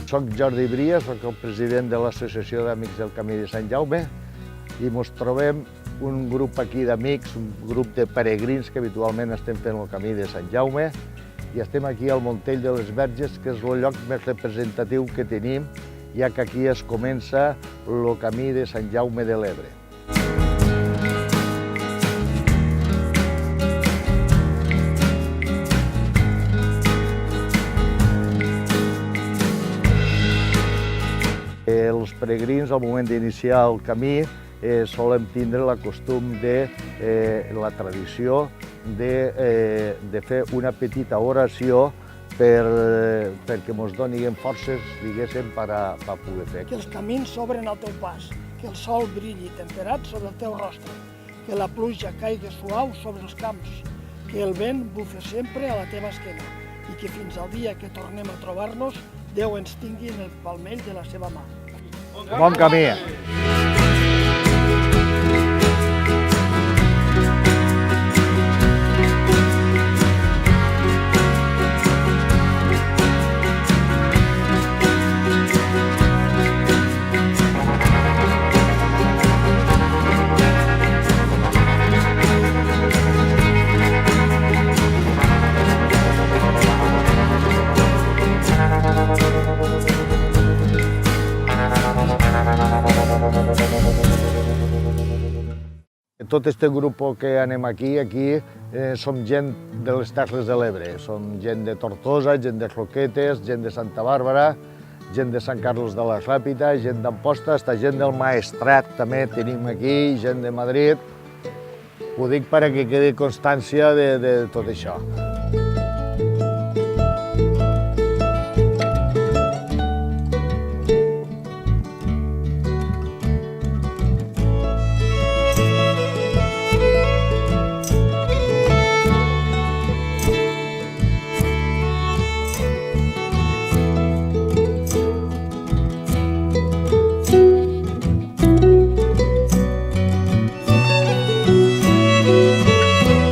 Soc Jordi Bria, soc el president de l'Associació d'Amics del Camí de Sant Jaume i ens trobem un grup aquí d'amics, un grup de peregrins que habitualment estem fent el Camí de Sant Jaume i estem aquí al Montell de les Verges, que és el lloc més representatiu que tenim, ja que aquí es comença el Camí de Sant Jaume de l'Ebre. Els peregrins, al moment d'iniciar el camí, solem tindre la costum de la tradició de fer una petita oració perquè ens donin forces, diguéssim, per a poder fer. Que els camins s'obren al teu pas, que el sol brilli temperat sobre el teu rostre, que la pluja caigui suau sobre els camps, que el vent bufe sempre a la teva esquena i que fins al dia que tornem a trobar-nos, Déu ens tingui en el palmell de la seva mà. Bon camí! Tot aquest grup que anem aquí som gent de les Terres de l'Ebre. Som gent de Tortosa, gent de Roquetes, gent de Santa Bàrbara, gent de Sant Carles de la Ràpita, gent d'Amposta, està gent del Maestrat també tenim aquí, gent de Madrid. Ho dic perquè quedi constància de tot això.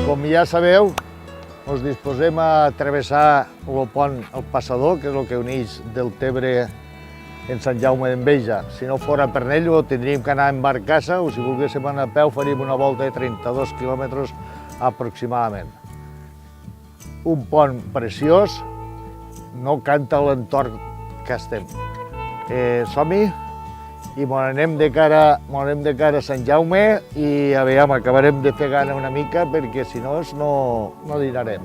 Com ja sabeu, ens disposem a travessar el pont El Passador, que és el que uneix Deltebre en Sant Jaume d'Enveja. Si no fora per ell, tindríem que anar en barcassa, o si volguéssim anar a peu, faríem una volta de 32 quilòmetres aproximadament. Un pont preciós, no canta l'entorn que estem. Som-hi i ens anem de cara a Sant Jaume i aviam, acabarem de fer gana una mica perquè si no no dinarem.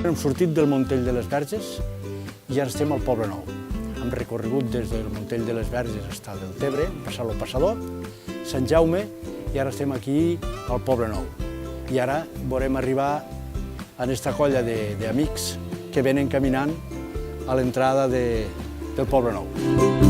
Hem sortit del Montell de les Verges i ara estem al Poble Nou. Hem recorregut des del Montell de les Verges fins al Deltebre, passant el Passador, Sant Jaume, i ara estem aquí al Poble Nou. I ara veurem arribar a aquesta colla d'amics que venen caminant a l'entrada del Poble Nou.